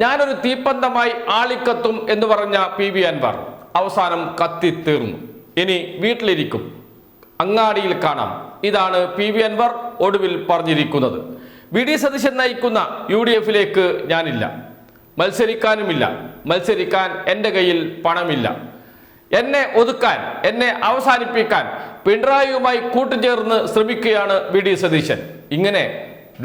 ഞാനൊരു തീപ്പന്തമായി ആളിക്കത്തും എന്ന് പറഞ്ഞ പി അൻവർ അവസാനം കത്തിത്തീർന്നു. ഇനി വീട്ടിലിരിക്കും, അങ്ങാടിയിൽ കാണാം. ഇതാണ് പി അൻവർ ഒടുവിൽ പറഞ്ഞിരിക്കുന്നത്. വി സതീശൻ നയിക്കുന്ന UDF-ലേക്ക് ഞാനില്ല, മത്സരിക്കാനുമില്ല. മത്സരിക്കാൻ എൻ്റെ കയ്യിൽ പണമില്ല. എന്നെ ഒതുക്കാൻ, എന്നെ അവസാനിപ്പിക്കാൻ പിണറായിയുമായി കൂട്ടുചേർന്ന് ശ്രമിക്കുകയാണ് വി സതീശൻ. ഇങ്ങനെ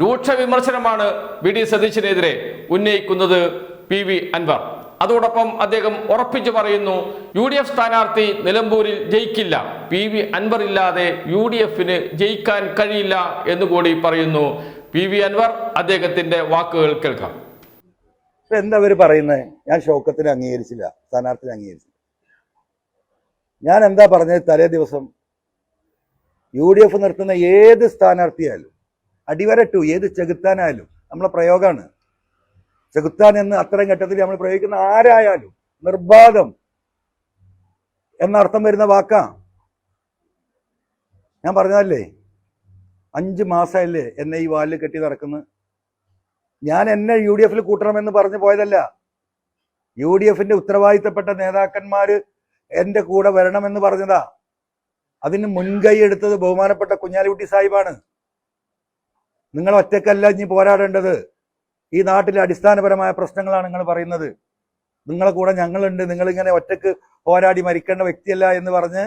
രൂക്ഷ വിമർശനമാണ് വി സതീശനെതിരെ ഉന്നയിക്കുന്നത് പി അൻവർ. അതോടൊപ്പം അദ്ദേഹം ഉറപ്പിച്ചു പറയുന്നു, UDF സ്ഥാനാർത്ഥി നിലമ്പൂരിൽ ജയിക്കില്ല, പി അൻവർ ഇല്ലാതെ UDF-ന് ജയിക്കാൻ കഴിയില്ല എന്നുകൂടി പറയുന്നു പി അൻവർ. അദ്ദേഹത്തിന്റെ വാക്കുകൾ കേൾക്കാം. എന്താ അവര് പറയുന്നത്? ഞാൻ ഷൗക്കത്തിനെ അംഗീകരിച്ചില്ല, സ്ഥാനാർത്ഥിനെ അംഗീകരിച്ചില്ല. ഞാൻ എന്താ പറഞ്ഞത്? തലേ ദിവസം UDF നിർത്തുന്ന ഏത് സ്ഥാനാർത്ഥിയായാലും, അടിവരട്ടു ഏത് ചെകുത്താനായാലും നമ്മളെ പ്രയോഗമാണ്. ചെകുത്താൻ എന്ന് അത്തരം ഘട്ടത്തിൽ നമ്മൾ പ്രയോഗിക്കുന്ന ആരായാലും നിർബാധം എന്നർത്ഥം വരുന്ന വാക്കാ. ഞാൻ പറഞ്ഞതല്ലേ, 5 മാസമല്ലേ എന്നെ ഈ വാലിൽ കെട്ടി നടക്കുന്നത്. ഞാൻ എന്നെ UDF-ൽ കൂട്ടണമെന്ന് പറഞ്ഞു പോയതല്ല. UDF-ന്റെ ഉത്തരവാദിത്തപ്പെട്ട നേതാക്കന്മാര് എൻ്റെ കൂടെ വരണമെന്ന് പറഞ്ഞതാ. അതിന് മുൻകൈ എടുത്തത് ബഹുമാനപ്പെട്ട കുഞ്ഞാലിക്കുട്ടി സാഹിബാണ്. നിങ്ങൾ ഒറ്റക്കല്ല ഇനി പോരാടേണ്ടത്. ഈ നാട്ടിലെ അടിസ്ഥാനപരമായ പ്രശ്നങ്ങളാണ് നിങ്ങൾ പറയുന്നത്. നിങ്ങളെ കൂടെ ഞങ്ങളുണ്ട്, നിങ്ങളിങ്ങനെ ഒറ്റക്ക് പോരാടി മരിക്കേണ്ട വ്യക്തിയല്ല എന്ന് പറഞ്ഞ്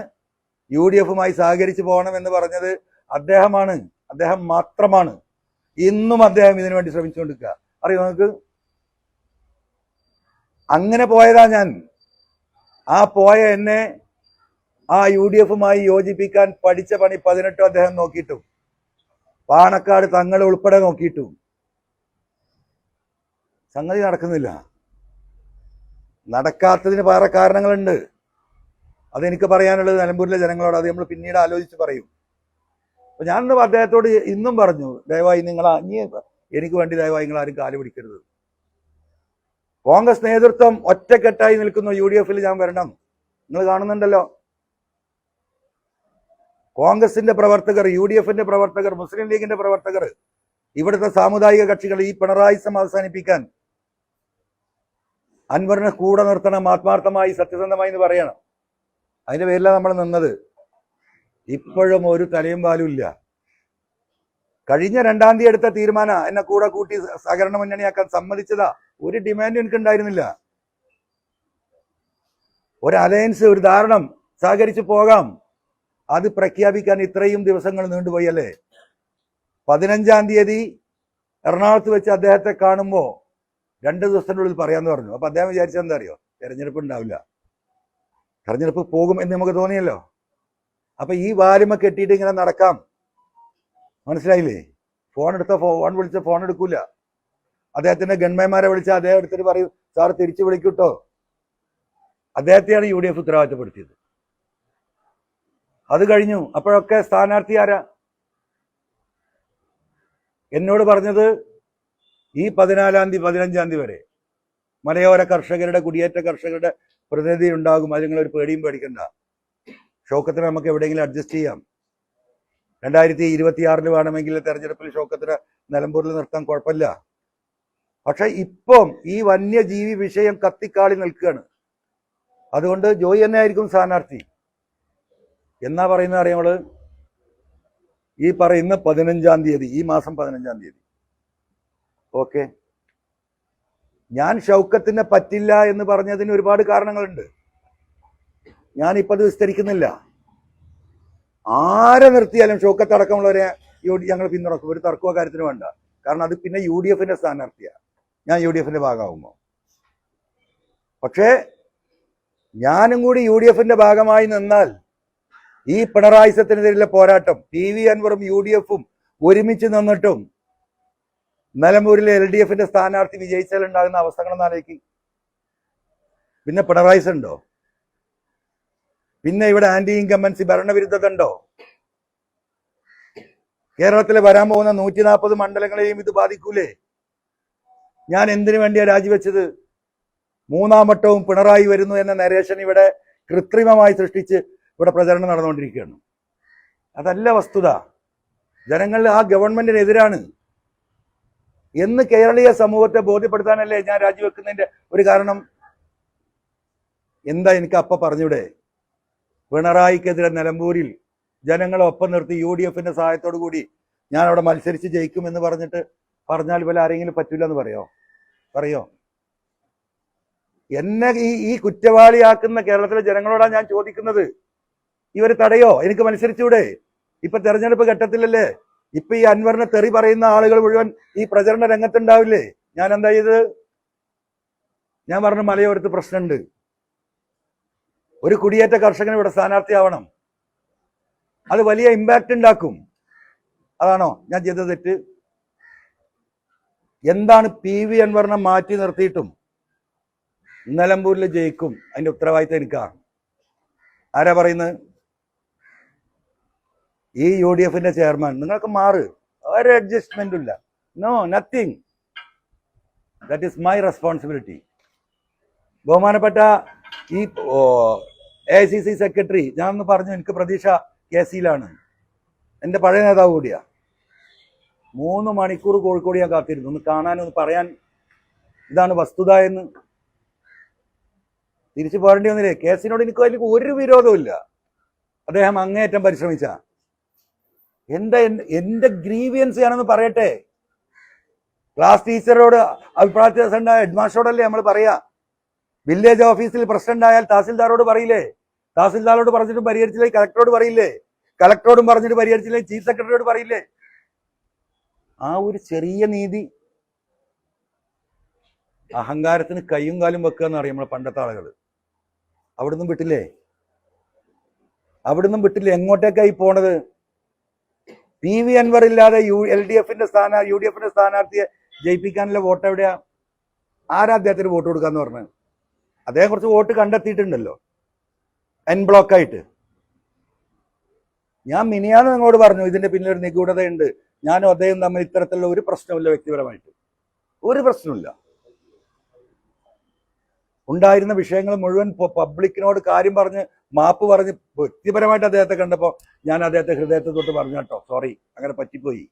UDF-മായി സഹകരിച്ച് പോകണമെന്ന് പറഞ്ഞത് അദ്ദേഹമാണ്, അദ്ദേഹം മാത്രമാണ്. ഇന്നും അദ്ദേഹം ഇതിനു വേണ്ടി ശ്രമിച്ചുകൊണ്ടിരിക്കുക. അറിയോ നിങ്ങൾക്ക്? അങ്ങനെ പോയതാ ഞാൻ. ആ പോയ എന്നെ ആ UDF-മായി യോജിപ്പിക്കാൻ പഠിച്ച പണി 18 അദ്ദേഹം നോക്കിയിട്ടു, പാണക്കാട് തങ്ങൾ ഉൾപ്പെടെ നോക്കിയിട്ടു സംഗതി നടക്കുന്നില്ല. നടക്കാത്തതിന് വേറെ കാരണങ്ങളുണ്ട്. അതെനിക്ക് പറയാനുള്ളത് നിലമ്പൂരിലെ ജനങ്ങളോട്. അത് നമ്മൾ പിന്നീട് ആലോചിച്ച് പറയും. അപ്പൊ ഞാൻ അദ്ദേഹത്തോട് ഇന്നും പറഞ്ഞു, ദയവായി നിങ്ങൾ എനിക്ക് വേണ്ടി ദയവായി നിങ്ങൾ ആരും കാല് പിടിക്കരുത്. കോൺഗ്രസ് നേതൃത്വം ഒറ്റക്കെട്ടായി നിൽക്കുന്നു. UDF-ൽ ഞാൻ വരണം. നിങ്ങൾ കാണുന്നുണ്ടല്ലോ, കോൺഗ്രസിന്റെ പ്രവർത്തകർ, UDF-ന്റെ പ്രവർത്തകർ, മുസ്ലിം ലീഗിന്റെ പ്രവർത്തകർ, ഇവിടുത്തെ സാമുദായിക കക്ഷികൾ ഈ പിണറായിസം അവസാനിപ്പിക്കാൻ അൻവറിനെ കൂടെ നിർത്തണം, ആത്മാർത്ഥമായി സത്യസന്ധമായി എന്ന് പറയണം. അതിന്റെ പേരിലാണ് നമ്മൾ നിന്നത്. ഇപ്പോഴും ഒരു തലയും പാലും ഇല്ല. കഴിഞ്ഞ 2-ാം തീയതി എടുത്ത തീരുമാനം എന്നെ കൂടെ കൂട്ടി സഹകരണ മുന്നണിയാക്കാൻ സമ്മതിച്ചതാ. ഒരു ഡിമാൻഡും എനിക്കുണ്ടായിരുന്നില്ല. ഒരു അലയൻസ്, ഒരു ധാരണം, സഹകരിച്ച് പോകാം. അത് പ്രഖ്യാപിക്കാൻ ഇത്രയും ദിവസങ്ങൾ നീണ്ടുപോയി അല്ലേ? 15-ാം തീയതി എറണാകുളത്ത് വെച്ച് അദ്ദേഹത്തെ കാണുമ്പോൾ 2 ദിവസത്തിനുള്ളിൽ പറയാമെന്ന് പറഞ്ഞു. അപ്പൊ അദ്ദേഹം വിചാരിച്ചത് എന്താ അറിയോ? തെരഞ്ഞെടുപ്പ് ഉണ്ടാവില്ല, തെരഞ്ഞെടുപ്പ് പോകും എന്ന് നമുക്ക് തോന്നിയല്ലോ. അപ്പൊ ഈ വാലുമ കെട്ടിയിട്ട് ഇങ്ങനെ നടക്കാം. മനസ്സിലായില്ലേ? ഫോൺ വിളിച്ച ഫോൺ എടുക്കൂല. അദ്ദേഹത്തിന്റെ ഗൺമാന്മാരെ വിളിച്ചാൽ അദ്ദേഹം എടുത്തിട്ട് പറയും, സാർ തിരിച്ചു വിളിക്കൂട്ടോ. അദ്ദേഹത്തെയാണ് UDF ഉത്തരവാദിത്തപ്പെടുത്തിയത്. അത് കഴിഞ്ഞു. അപ്പോഴൊക്കെ സ്ഥാനാർത്ഥി ആരാ? എന്നോട് പറഞ്ഞത് ഈ 14-ാം തീയതി 15-ാം തീയതി വരെ മലയോര കർഷകരുടെ, കുടിയേറ്റ കർഷകരുടെ പ്രതിനിധി ഉണ്ടാകും. അത് നിങ്ങളൊരു പേടിയും പേടിക്കണ്ട. ഷൗക്കത്തിനെ നമുക്ക് എവിടെയെങ്കിലും അഡ്ജസ്റ്റ് ചെയ്യാം. 2026 വേണമെങ്കിൽ തെരഞ്ഞെടുപ്പിൽ ഷൗക്കത്തിനെ നിലമ്പൂരിൽ നിർത്താൻ കുഴപ്പമില്ല. പക്ഷെ ഇപ്പം ഈ വന്യജീവി വിഷയം കത്തിക്കാളി നിൽക്കുകയാണ്. അതുകൊണ്ട് ജോയി തന്നെ ആയിരിക്കും സ്ഥാനാർത്ഥി. എന്നാ പറയുന്നത് അറിയാമോ? ഈ പറയുന്ന 15-ാം തീയതി, ഈ മാസം 15-ാം തീയതി. ഓക്കെ, ഞാൻ ഷൗക്കത്തിനെ പറ്റില്ല എന്ന് പറഞ്ഞതിന് ഒരുപാട് കാരണങ്ങളുണ്ട്. ഞാനിപ്പത് വിസ്തരിക്കുന്നില്ല. ആരെ നിർത്തിയാലും ഷൗക്കത്ത് അടക്കമുള്ളവരെ ഞങ്ങൾ പിന്തുണക്കും. ഒരു തർക്കമോ കാര്യത്തിന് വേണ്ട. കാരണം അത് പിന്നെ UDF-ന്റെ സ്ഥാനാർത്ഥിയാണ്. ഞാൻ UDF-ന്റെ ഭാഗമാകുമ്പോൾ. പക്ഷേ ഞാനും കൂടി UDF-ന്റെ ഭാഗമായി നിന്നാൽ ഈ പിണറായിസത്തിനെതിരെയുള്ള പോരാട്ടം, പി അൻവറും UDF-ഉം ഒരുമിച്ച് നിന്നിട്ടും നിലമ്പൂരിലെ LDF-ന്റെ സ്ഥാനാർത്ഥി വിജയിച്ചാൽ ഉണ്ടാകുന്ന അവസ്ഥകളെന്നാലേക്ക്. പിന്നെ പിണറായിസം ഉണ്ടോ? പിന്നെ ഇവിടെ ആന്റി ഇൻകമ്പൻസി ഭരണവിരുദ്ധത ഉണ്ടോ? കേരളത്തിലെ വരാൻ പോകുന്ന 140 മണ്ഡലങ്ങളെയും ഇത് ബാധിക്കൂലേ? ഞാൻ എന്തിനു വേണ്ടിയാണ് രാജിവെച്ചത്? 3-ാം വട്ടവും പിണറായി വരുന്നു എന്ന നരേഷൻ ഇവിടെ കൃത്രിമമായി സൃഷ്ടിച്ച് ഇവിടെ പ്രചരണം നടന്നുകൊണ്ടിരിക്കുകയാണ്. അതല്ല വസ്തുത. ജനങ്ങൾ ആ ഗവൺമെന്റിനെതിരാണ്. എന്ന് കേരളീയ സമൂഹത്തെ ബോധ്യപ്പെടുത്താനല്ലേ ഞാൻ രാജിവെക്കുന്നതിന്റെ ഒരു കാരണം. എന്താ എനിക്ക് അപ്പ പറഞ്ഞൂടെ? പിണറായിക്കെതിരെ നിലമ്പൂരിൽ ജനങ്ങളെ ഒപ്പം നിർത്തി UDFന്റെ സഹായത്തോടു കൂടി ഞാൻ അവിടെ മത്സരിച്ച് ജയിക്കുമെന്ന് പറഞ്ഞാൽ പോലെ ആരെങ്കിലും പറ്റൂല എന്ന് പറയോ? എന്നെ ഈ കുറ്റവാളിയാക്കുന്ന കേരളത്തിലെ ജനങ്ങളോടാണ് ഞാൻ ചോദിക്കുന്നത്. ഇവർ തടയോ? എനിക്ക് മത്സരിച്ചൂടെ? ഇപ്പൊ തെരഞ്ഞെടുപ്പ് ഘട്ടത്തിലല്ലേ? ഇപ്പൊ ഈ അൻവറിനെ തെറി പറയുന്ന ആളുകൾ മുഴുവൻ ഈ പ്രചരണ രംഗത്തുണ്ടാവില്ലേ? ഞാൻ എന്താ ചെയ്തത്? ഞാൻ പറഞ്ഞ മലയോരത്ത് പ്രശ്നമുണ്ട്. ഒരു കുടിയേറ്റ കർഷകൻ ഇവിടെ സ്ഥാനാർത്ഥിയാവണം. അത് വലിയ ഇമ്പാക്റ്റ് ഉണ്ടാക്കും. അതാണോ ഞാൻ ചെയ്ത തെറ്റ്? എന്താണ് PV അൻവറിനെ മാറ്റി നിർത്തിയിട്ടും നിലമ്പൂരിൽ ജയിക്കും അതിന്റെ ഉത്തരവാദിത്തം എനിക്കാണ്. ആരാ പറയുന്നത്? ഈ UDFന്റെ ചെയർമാൻ. നിങ്ങൾക്ക് മാറ്, ഒരു അഡ്ജസ്റ്റ്മെന്റും ഇല്ല. No, nothing. That is my responsibility. ബഹുമാനപ്പെട്ട ഈ AICC സെക്രട്ടറി ഞാൻ ഒന്ന് പറഞ്ഞു, എനിക്ക് പ്രതീക്ഷ KC-യിലാണ്. എൻ്റെ പഴയ നേതാവ് കൂടിയാ. 3 മണിക്കൂർ കോഴിക്കോട് ഞാൻ കാത്തിരുന്നു, ഒന്ന് കാണാനൊന്ന് പറയാൻ ഇതാണ് വസ്തുത എന്ന്. തിരിച്ചു പോരേണ്ടി വന്നില്ലേ? KC-നോട് എനിക്ക് അതിൽ ഒരു വിരോധവും ഇല്ല. അദ്ദേഹം അങ്ങേയറ്റം പരിശ്രമിച്ച. എന്റെ ഗ്രീവിയൻസ് ഞാനൊന്ന് പറയട്ടെ. ക്ലാസ് ടീച്ചറോട് അഭിപ്രായ വ്യത്യാസം ഉണ്ടായ ഹെഡ്മാസ്റ്ററോടല്ലേ നമ്മൾ പറയാ. വില്ലേജ് ഓഫീസിൽ പ്രശ്നം ഉണ്ടായാൽ തഹസിൽദാരോട് പറയില്ലേ? തഹസിൽദാരോട് പറഞ്ഞിട്ട് പരിഹരിച്ചില്ലേ കളക്ടറോട് പറയില്ലേ? കളക്ടറോടും പറഞ്ഞിട്ട് പരിഹരിച്ചില്ലേ ചീഫ് സെക്രട്ടറിയോട് പറയില്ലേ? ആ ഒരു ചെറിയ നീതി. അഹങ്കാരത്തിന് കയ്യും കാലും വെക്കുക എന്ന് പറയും നമ്മളെ പണ്ടത്തെ ആളുകൾ. അവിടുന്ന് വിട്ടില്ലേ? എങ്ങോട്ടേക്കായി പോണത്? PV അൻവർ ഇല്ലാതെ UDFന്റെ സ്ഥാനാർത്ഥിയെ ജയിപ്പിക്കാനുള്ള വോട്ട് എവിടെയാ? ആരാ അദ്ദേഹത്തിന് വോട്ട് കൊടുക്കാന്ന് പറഞ്ഞത്? അദ്ദേഹം കുറച്ച് വോട്ട് കണ്ടെത്തിയിട്ടുണ്ടല്ലോ എൻ ബ്ലോക്കായിട്ട്. ഞാൻ മിനിയാന്ന് നിങ്ങളോട് പറഞ്ഞു ഇതിന്റെ പിന്നിൽ ഒരു നിഗൂഢതയുണ്ട്. ഞാനും അദ്ദേഹം തമ്മിൽ ഇത്തരത്തിലുള്ള ഒരു പ്രശ്നമില്ല, വ്യക്തിപരമായിട്ട് ഒരു പ്രശ്നമില്ല. ഉണ്ടായിരുന്ന വിഷയങ്ങൾ മുഴുവൻ പബ്ലിക്കിനോട് കാര്യം പറഞ്ഞ് മാപ്പ് പറഞ്ഞ് വ്യക്തിപരമായിട്ട് അദ്ദേഹത്തെ കണ്ടപ്പോൾ ഞാൻ അദ്ദേഹത്തെ ഹൃദയത്തെ തൊട്ട് പറഞ്ഞു കേട്ടോ, സോറി, അങ്ങനെ പറ്റിപ്പോയി.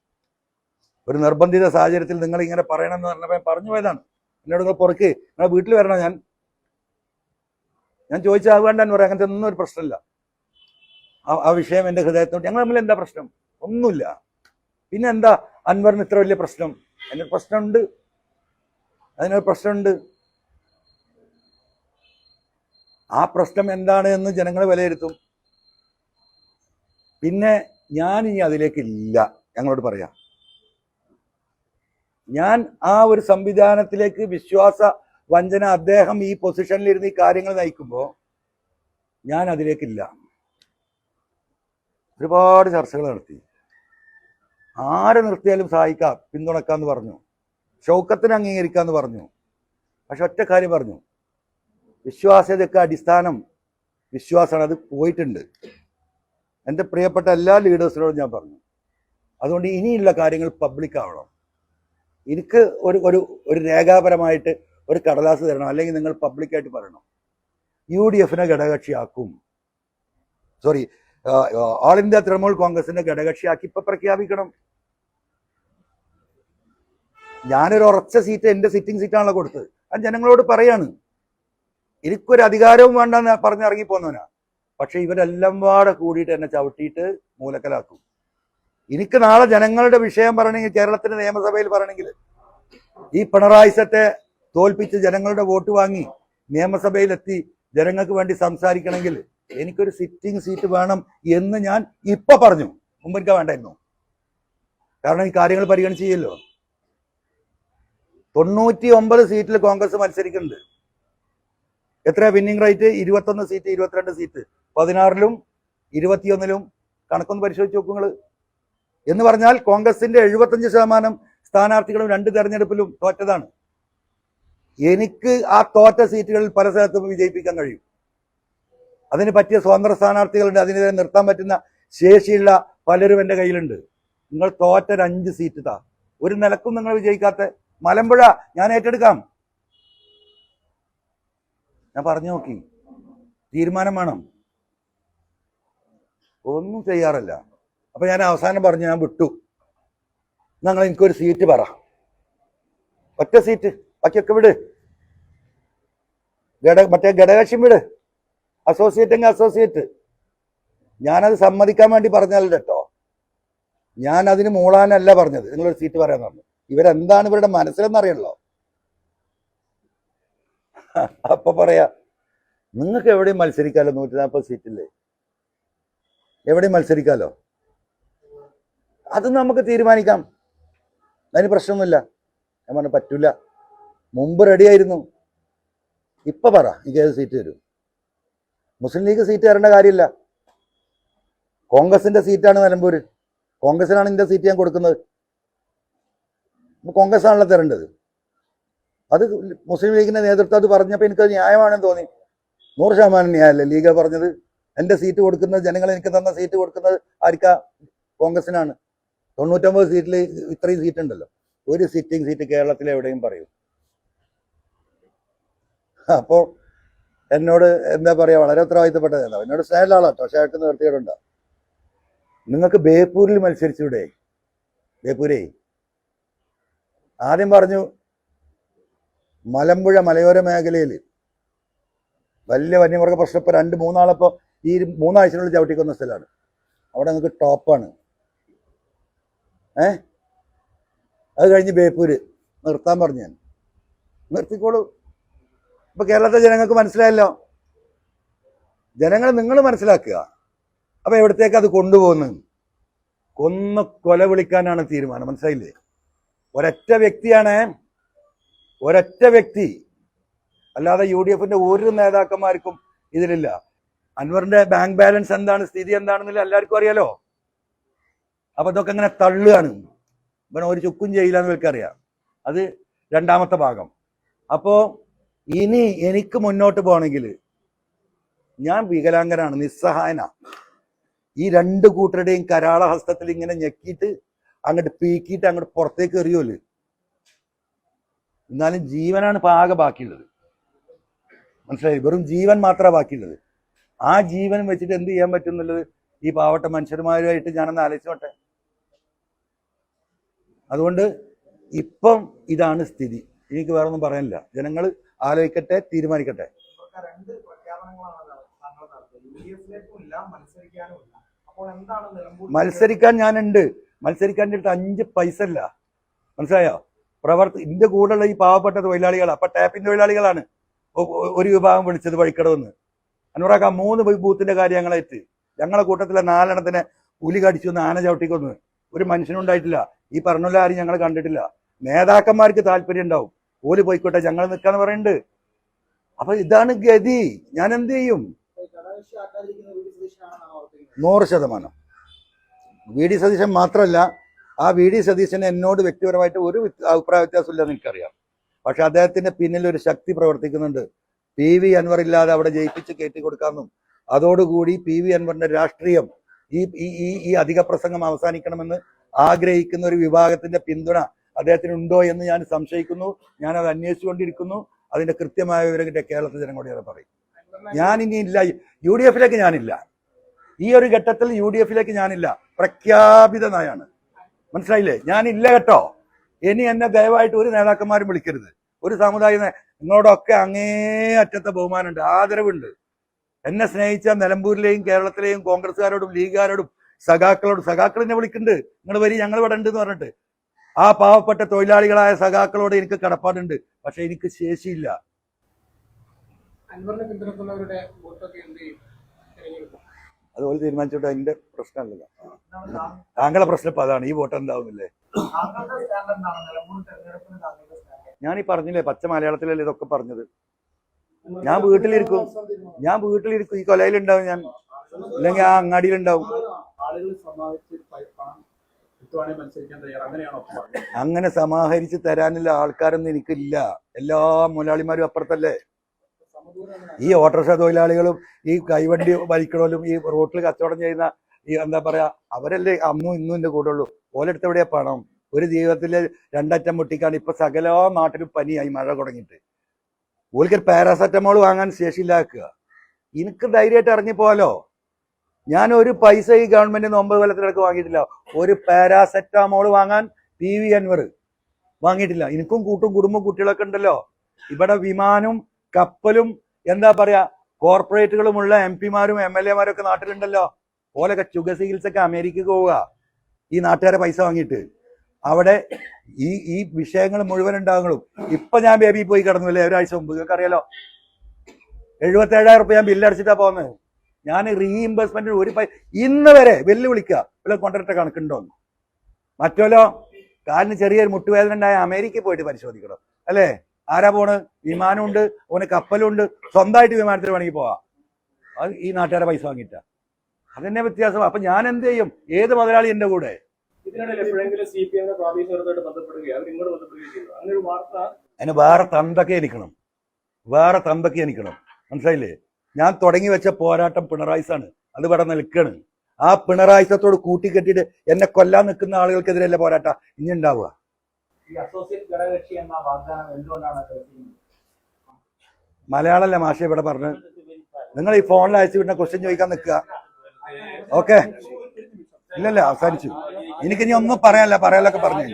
ഒരു നിർബന്ധിത സാഹചര്യത്തിൽ നിങ്ങൾ ഇങ്ങനെ പറയണമെന്ന് പറഞ്ഞപ്പോൾ പറഞ്ഞു പോയതാണ്. എന്നോട് നിങ്ങൾ പുറക്ക് നിങ്ങളെ വീട്ടിൽ വരണം. ഞാൻ ചോദിച്ചാൽ വേണ്ടെന്ന് പറയാം. അങ്ങനത്തെ ഒന്നും ഒരു പ്രശ്നമില്ല. ആ വിഷയം എൻ്റെ ഹൃദയത്തോട്. ഞങ്ങൾ തമ്മിൽ എന്താ പ്രശ്നം? ഒന്നുമില്ല. പിന്നെ എന്താ അൻവറിന് ഇത്ര വലിയ പ്രശ്നം? അതിനൊരു പ്രശ്നമുണ്ട്. ആ പ്രശ്നം എന്താണ് എന്ന് ജനങ്ങൾ വിലയിരുത്തും. പിന്നെ ഞാൻ ഇനി അതിലേക്കില്ല. ഞങ്ങളോട് പറയാം, ഞാൻ ആ ഒരു സംവിധാനത്തിലേക്ക് വിശ്വാസ വഞ്ചന അദ്ദേഹം ഈ പൊസിഷനിലിരുന്ന് ഈ കാര്യങ്ങൾ നയിക്കുമ്പോൾ ഞാൻ അതിലേക്കില്ല. ഒരുപാട് ചർച്ചകൾ നടത്തി. ആരെ നിർത്തിയാലും സഹായിക്കാം, പിന്തുണക്കാന്ന് പറഞ്ഞു. ഷൗക്കത്തിന് അംഗീകരിക്കാന്ന് പറഞ്ഞു. പക്ഷെ ഒറ്റ കാര്യം പറഞ്ഞു, വിശ്വാസ്യതയ്ക്ക് അടിസ്ഥാനം വിശ്വാസമാണ്. അത് പോയിട്ടുണ്ട്. എൻ്റെ പ്രിയപ്പെട്ട എല്ലാ ലീഡേഴ്സിനോടും ഞാൻ പറഞ്ഞു. അതുകൊണ്ട് ഇനിയുള്ള കാര്യങ്ങൾ പബ്ലിക് ആവണം. എനിക്ക് ഒരു രേഖാപരമായിട്ട് ഒരു കടലാസ് തരണം, അല്ലെങ്കിൽ നിങ്ങൾ പബ്ലിക്കായിട്ട് പറയണം. UDFനെ ഘടകകക്ഷിയാക്കും, ഓൾ ഇന്ത്യ തൃണമൂൽ കോൺഗ്രസിന്റെ ഘടകകക്ഷിയാക്കി ഇപ്പൊ പ്രഖ്യാപിക്കണം. ഞാനൊരു ഉറച്ച സീറ്റ്, എൻ്റെ സിറ്റിംഗ് സീറ്റാണല്ലോ കൊടുത്തത്. അത് ജനങ്ങളോട് പറയാണ്. എനിക്കൊരു അധികാരവും വേണ്ടെന്ന് പറഞ്ഞിറങ്ങിപ്പോന്നവനാ. പക്ഷെ ഇവരെല്ലാം പാടെ കൂടിയിട്ട് എന്നെ ചവിട്ടിയിട്ട് മൂലക്കലാക്കും. എനിക്ക് നാളെ ജനങ്ങളുടെ വിഷയം പറയണമെങ്കിൽ, കേരളത്തിന്റെ നിയമസഭയിൽ പറയണമെങ്കിൽ, ഈ പിണറായിസത്തെ തോൽപ്പിച്ച് ജനങ്ങളുടെ വോട്ട് വാങ്ങി നിയമസഭയിലെത്തി ജനങ്ങൾക്ക് വേണ്ടി സംസാരിക്കണമെങ്കിൽ എനിക്കൊരു സിറ്റിംഗ് സീറ്റ് വേണം എന്ന് ഞാൻ ഇപ്പൊ പറഞ്ഞു. മുമ്പ് എനിക്ക് വേണ്ടായിരുന്നു. കാരണം ഈ കാര്യങ്ങൾ പരിഗണിച്ച് ചെയ്യല്ലോ. 99 സീറ്റിൽ കോൺഗ്രസ് മത്സരിക്കുന്നുണ്ട്. എത്ര വിന്നിംഗ് റേറ്റ്? 21 സീറ്റ്, 22 സീറ്റ്, 16-ലും 21-ലും. കണക്കൊന്ന് പരിശോധിച്ച് നോക്കുങ്ങൾ. എന്ന് പറഞ്ഞാൽ കോൺഗ്രസിന്റെ 75% സ്ഥാനാർത്ഥികളും 2 തെരഞ്ഞെടുപ്പിലും തോറ്റതാണ്. എനിക്ക് ആ തോറ്റ സീറ്റുകളിൽ പല സ്ഥലത്തും വിജയിപ്പിക്കാൻ കഴിയും. അതിന് പറ്റിയ സ്വതന്ത്ര സ്ഥാനാർത്ഥികളുണ്ട്. അതിനെതിരെ നിർത്താൻ പറ്റുന്ന ശേഷിയുള്ള പലരും എൻ്റെ കയ്യിലുണ്ട്. നിങ്ങൾ തോറ്റ 5 സീറ്റ് താ. ഒരു നിലക്കും നിങ്ങൾ വിജയിക്കാത്ത മലമ്പുഴ ഞാൻ ഏറ്റെടുക്കാം. ഞാൻ പറഞ്ഞു നോക്കി. തീരുമാനം വേണം. ഒന്നും ചെയ്യാറില്ല. അപ്പൊ ഞാൻ അവസാനം പറഞ്ഞു, ഞാൻ വിട്ടു. ഞങ്ങൾ എനിക്കൊരു സീറ്റ് പറ. ഒറ്റ സീറ്റ്, ബാക്കിയൊക്കെ വിട്. മറ്റേ ഘടകകക്ഷി വിട്, അസോസിയേറ്റ് എങ്കിൽ അസോസിയേറ്റ്. ഞാനത് സമ്മതിക്കാൻ വേണ്ടി പറഞ്ഞാൽ കേട്ടോ, ഞാൻ അതിന് മൂളാനല്ല പറഞ്ഞത്. നിങ്ങളൊരു സീറ്റ് പറയാന്ന് പറഞ്ഞു. ഇവരെന്താണ് ഇവരുടെ മനസ്സിലെന്നറിയണല്ലോ. അപ്പൊ പറയാ, നിങ്ങൾക്ക് എവിടെയും മത്സരിക്കാലോ, 140 സീറ്റില്ലേ, എവിടെയും മത്സരിക്കാലോ, അത് നമുക്ക് തീരുമാനിക്കാം, അതിന് പ്രശ്നമൊന്നുമില്ല. ഞാൻ പറഞ്ഞു പറ്റൂല, മുമ്പ് റെഡിയായിരുന്നു, ഇപ്പൊ പറ എനിക്ക് ഏത് സീറ്റ് തരും. മുസ്ലിം ലീഗ് സീറ്റ് തരേണ്ട കാര്യമില്ല, കോൺഗ്രസിന്റെ സീറ്റാണ് നിലമ്പൂര്, കോൺഗ്രസിനാണ് ഇതിന്റെ സീറ്റ് ഞാൻ കൊടുക്കുന്നത്. കോൺഗ്രസ് ആണല്ലോ തരേണ്ടത്. അത് മുസ്ലിം ലീഗിന്റെ നേതൃത്വം അത് പറഞ്ഞപ്പോൾ എനിക്കത് ന്യായമാണെന്ന് തോന്നി. 100% ന്യായമല്ലേ ലീഗ് പറഞ്ഞത്. എൻ്റെ സീറ്റ് കൊടുക്കുന്നത്, ജനങ്ങൾ എനിക്ക് തന്ന സീറ്റ് കൊടുക്കുന്നത് ആർക്കാ? കോൺഗ്രസിനാണ്. 99 സീറ്റിൽ ഇത്രയും സീറ്റ് ഉണ്ടല്ലോ, ഒരു സിറ്റിംഗ് സീറ്റ് കേരളത്തിൽ എവിടെയും പറയും. അപ്പോൾ എന്നോട് എന്താ പറയുക, വളരെ ഉത്തരവാദിത്തപ്പെട്ടതാണ്. എന്നോട് സ്നേഹമുള്ള ആളാട്ടോ, പക്ഷേ അയാൾക്ക് നിർത്തിയിട്ടുണ്ട്. നിങ്ങൾക്ക് ബേപ്പൂരിൽ മത്സരിച്ചൂടെ? ബേപ്പൂരേ ആദ്യം പറഞ്ഞു, മലമ്പുഴ മലയോര മേഖലയിൽ വലിയ വന്യമൃഗ പ്രശ്നം ഇപ്പോൾ 2-3 ആളപ്പോൾ ഈ 3 ആഴ്ചകളിൽ ചവിട്ടിക്കൊന്ന സ്ഥലമാണ്. അവിടെ നിങ്ങൾക്ക് ടോപ്പാണ്. അത് കഴിഞ്ഞ് ബേപ്പൂര് നിർത്താൻ പറഞ്ഞു. ഞാൻ നിർത്തിക്കോളൂ. ഇപ്പൊ കേരളത്തിലെ ജനങ്ങൾക്ക് മനസ്സിലായല്ലോ. ജനങ്ങൾ നിങ്ങൾ മനസ്സിലാക്കുക. അപ്പൊ എവിടത്തേക്ക് അത് കൊണ്ടുപോകുന്നു? കൊന്ന് കൊല വിളിക്കാനാണ് തീരുമാനം. മനസ്സിലായില്ലേ? ഒരൊറ്റ വ്യക്തിയാണ്, ഒരൊറ്റ വ്യക്തി, അല്ലാതെ UDF ഒരു നേതാക്കന്മാർക്കും ഇതിലില്ല. അൻവറിന്റെ ബാങ്ക് ബാലൻസ് എന്താണ്, സ്ഥിതി എന്താണെന്നില്ല എല്ലാവർക്കും അറിയാലോ. അപ്പൊ ഇതൊക്കെ ഇങ്ങനെ തള്ളുകയാണ്. ഇവനെ ഒരു ചുക്കും ചെയ്യില്ല എന്ന് എനിക്കറിയാം. അത് രണ്ടാമത്തെ ഭാഗം. അപ്പോ ഇനി എനിക്ക് മുന്നോട്ട് പോകണമെങ്കിൽ, ഞാൻ വികലാംഗനാണ്, നിസ്സഹായന. ഈ 2 കൂട്ടരുടെയും കരാള ഹസ്തത്തിൽ ഇങ്ങനെ ഞെക്കിയിട്ട് അങ്ങോട്ട് പീക്കിയിട്ട് അങ്ങോട്ട് പുറത്തേക്ക് എറിയോല്. എന്നാലും ജീവനാണ് ഇപ്പൊ ആകെ ബാക്കിയുള്ളത്. മനസ്സിലായി? വെറും ജീവൻ മാത്രമാണ് ബാക്കിയുള്ളത്. ആ ജീവൻ വെച്ചിട്ട് എന്ത് ചെയ്യാൻ പറ്റും എന്നുള്ളത് ഈ പാവപ്പെട്ട മനുഷ്യന്മാരുമായിട്ട് ഞാനൊന്ന് ആലോചിച്ചോട്ടെ. അതുകൊണ്ട് ഇപ്പം ഇതാണ് സ്ഥിതി. എനിക്ക് വേറെ ഒന്നും പറയാനില്ല. ജനങ്ങൾ ആലോചിക്കട്ടെ, തീരുമാനിക്കട്ടെ. മത്സരിക്കാൻ ഞാനുണ്ട്. മത്സരിക്കാൻ 5 പൈസ ഇല്ല. മനസ്സിലായോ? എന്റെ കൂടെയുള്ള ഈ പാവപ്പെട്ട തൊഴിലാളികളാണ്. അപ്പൊ ടാപ്പിംഗ് തൊഴിലാളികളാണ് ഒരു വിഭാഗം വിളിച്ചത് വഴിക്കടവെന്ന്. അനുറാക്ക 3 ബൂത്തിന്റെ കാര്യം ഞങ്ങളേറ്റ്. ഞങ്ങളെ കൂട്ടത്തിലെ 4 എണ്ണത്തിനെ പുലി കടിച്ചു വന്ന്, ആന ചവിട്ടിക്കൊന്ന്. ഒരു മനുഷ്യനുണ്ടായിട്ടില്ല. ഈ പറഞ്ഞ ആരും ഞങ്ങൾ കണ്ടിട്ടില്ല. നേതാക്കന്മാർക്ക് താല്പര്യം ഉണ്ടാവും, ഓല് പോയിക്കോട്ടെ, ഞങ്ങൾ നിൽക്കാന്ന് പറയുന്നുണ്ട്. അപ്പൊ ഇതാണ് ഗതി. ഞാൻ എന്ത് ചെയ്യും? 100%. VD സതീശൻ മാത്രമല്ല, ആ VD സതീശന് എന്നോട് വ്യക്തിപരമായിട്ട് ഒരു അഭിപ്രായ വ്യത്യാസമില്ലെന്ന് എനിക്കറിയാം. പക്ഷെ അദ്ദേഹത്തിന്റെ പിന്നിൽ ഒരു ശക്തി പ്രവർത്തിക്കുന്നുണ്ട്. PV അൻവർ ഇല്ലാതെ അവിടെ ജയിപ്പിച്ച് കയറ്റി കൊടുക്കാമെന്നും, അതോടുകൂടി PV അൻവറിന്റെ രാഷ്ട്രീയം, ഈ അധിക പ്രസംഗം അവസാനിക്കണമെന്ന് ആഗ്രഹിക്കുന്ന ഒരു വിഭാഗത്തിന്റെ പിന്തുണ അദ്ദേഹത്തിന് ഉണ്ടോ എന്ന് ഞാൻ സംശയിക്കുന്നു. ഞാനത് അന്വേഷിച്ചുകൊണ്ടിരിക്കുന്നു. അതിന്റെ കൃത്യമായ വിവരം കിട്ടിയ കേരളത്തിലെ ജനങ്ങളോട് ഞാൻ പറയും. ഞാൻ ഇനി ഇല്ല, UDF ഞാനില്ല. ഈ ഒരു ഘട്ടത്തിൽ UDF ഞാനില്ല. പ്രഖ്യാപിത നയാണ്. മനസ്സിലായില്ലേ? ഞാനില്ല കേട്ടോ. ഇനി എന്നെ ദയവായിട്ട് ഒരു നേതാക്കന്മാരും വിളിക്കരുത്. ഒരു സമുദായ, നിങ്ങളോടൊക്കെ അങ്ങേ അറ്റത്തെ ബഹുമാനമുണ്ട്, ആദരവുണ്ട്. എന്നെ സ്നേഹിച്ച നിലമ്പൂരിലെയും കേരളത്തിലെയും കോൺഗ്രസ്സുകാരോടും ലീഗുകാരോടും സഖാക്കളെന്നെ വിളിക്കുന്നുണ്ട്. നിങ്ങൾ വരി, ഞങ്ങൾ ഇവിടെ ഉണ്ട് എന്ന് പറഞ്ഞിട്ട്. ആ പാവപ്പെട്ട തൊഴിലാളികളായ സഖാക്കളോട് എനിക്ക് കടപ്പാടുണ്ട്. പക്ഷെ എനിക്ക് ശേഷിയില്ല. അതുപോലെ തീരുമാനിച്ചോട്ടെ, അതിന്റെ പ്രശ്നമല്ലല്ലോ. താങ്കളുടെ പ്രശ്നം ഇപ്പൊ അതാണ്. ഈ വോട്ട് എന്താവുന്നില്ലേ? ഞാൻ ഈ പറഞ്ഞില്ലേ, പച്ച മലയാളത്തിലല്ലേ ഇതൊക്കെ പറഞ്ഞത്. ഞാൻ വീട്ടിലിരിക്കും. ഈ കൊലയിലുണ്ടാവും ഞാൻ, അല്ലെങ്കിൽ ആ അങ്ങാടിയിലുണ്ടാവും. അങ്ങനെ സമാഹരിച്ച് തരാനുള്ള ആൾക്കാരൊന്നും എനിക്കില്ല. എല്ലാ മുതലാളിമാരും അപ്പുറത്തല്ലേ. ഈ ഓട്ടോറിക്ഷ തൊഴിലാളികളും ഈ കൈവണ്ടി വലിക്കണോലും ഈ റോട്ടിൽ കച്ചവടം ചെയ്യുന്ന ഈ എന്താ പറയാ, അവരല്ലേ അന്നും ഇന്നും എന്റെ കൂടെ ഉള്ളൂ. ഓലെടുത്ത് എവിടെയാ പണം? ഒരു ജീവിതത്തില് 2 അറ്റം മുട്ടിക്കാണ്. ഇപ്പൊ സകല നാട്ടിലും പനിയായി, മഴ തുടങ്ങിയിട്ട്. ഓൽക്കൊരു പാരാസെറ്റമോൾ വാങ്ങാൻ ശേഷിയില്ലാക്കുക. എനിക്ക് ധൈര്യമായിട്ട് ഇറങ്ങിപ്പോവാലോ. ഞാൻ ഒരു പൈസ ഈ ഗവൺമെന്റിന് 9 കൊല്ലത്തിനടുക്ക് വാങ്ങിയിട്ടില്ല. ഒരു പാരാസെറ്റമോൾ വാങ്ങാൻ PV അൻവർ വാങ്ങിയിട്ടില്ല. എനിക്കും കൂട്ടും കുടുംബം കുട്ടികളൊക്കെ ഉണ്ടല്ലോ. ഇവിടെ വിമാനവും കപ്പലും എന്താ പറയാ കോർപ്പറേറ്റുകളുമുള്ള MP മാരും MLA മാരും ഒക്കെ നാട്ടിലുണ്ടല്ലോ. ഓലൊക്കെ ചികിത്സക്ക് അമേരിക്കക്ക് പോവുക ഈ നാട്ടുകാരെ പൈസ വാങ്ങിയിട്ട്. അവിടെ ഈ വിഷയങ്ങൾ മുഴുവൻ ഉണ്ടാകും. ഇപ്പൊ ഞാൻ ബേബി പോയി കിടന്നില്ലേ ഒരാഴ്ച മുമ്പ്, നിങ്ങൾക്ക് അറിയാലോ. 77,000 റുപ്യ ഞാൻ ബില്ലടിച്ചിട്ടാ പോകുന്നത്. ഞാൻ റീഇംബേഴ്സ്മെന്റിന് ഇന്ന് വരെ വെല്ലുവിളിക്കുക വല്ല കൊണ്ടിട്ട കണക്കുണ്ടോന്ന്. മറ്റോലോ കാലിന് ചെറിയൊരു മുട്ടുവേദന ഉണ്ടായ അമേരിക്കയിൽ പോയിട്ട് പരിശോധിക്കണം അല്ലേ? ആരാ പോണ്? വിമാനമുണ്ട്, ഓന് കപ്പലുണ്ട്, സ്വന്തമായിട്ട് വിമാനത്തിൽ വേണമെങ്കിൽ പോവാം. അത് ഈ നാട്ടുകാരെ പൈസ വാങ്ങിയിട്ടാ. അതെന്നെ വ്യത്യാസം. അപ്പൊ ഞാൻ എന്ത് ചെയ്യും? ഏത് മുതലാളി എന്റെ കൂടെ? അതിന് വേറെ തന്തൊക്കെ എനിക്കണം, വേറെ തന്തൊക്കെ എനിക്കണം. മനസ്സിലായില്ലേ? ഞാൻ തുടങ്ങി വെച്ച പോരാട്ടം പിണറായിസാണ്. അത് ഇവിടെ നിൽക്കാണ്. ആ പിണറായിസത്തോട് കൂട്ടിക്കെട്ടിയിട്ട് എന്നെ കൊല്ലാൻ നിൽക്കുന്ന ആളുകൾക്കെതിരെയല്ലേ പോരാട്ടം ഇനി ഉണ്ടാവുക. മലയാളമല്ലേ മാഷ ഇവിടെ പറഞ്ഞ്? നിങ്ങൾ ഈ ഫോണിൽ അയച്ചു വിടുന്ന ക്വസ്റ്റ്യൻ ചോദിക്കാൻ നിൽക്കുക. ഓക്കെ, ഇല്ലല്ല, അവസാനിച്ചു. എനിക്കിനി ഒന്നും പറയാനല്ല, പറയാനൊക്കെ പറഞ്ഞു.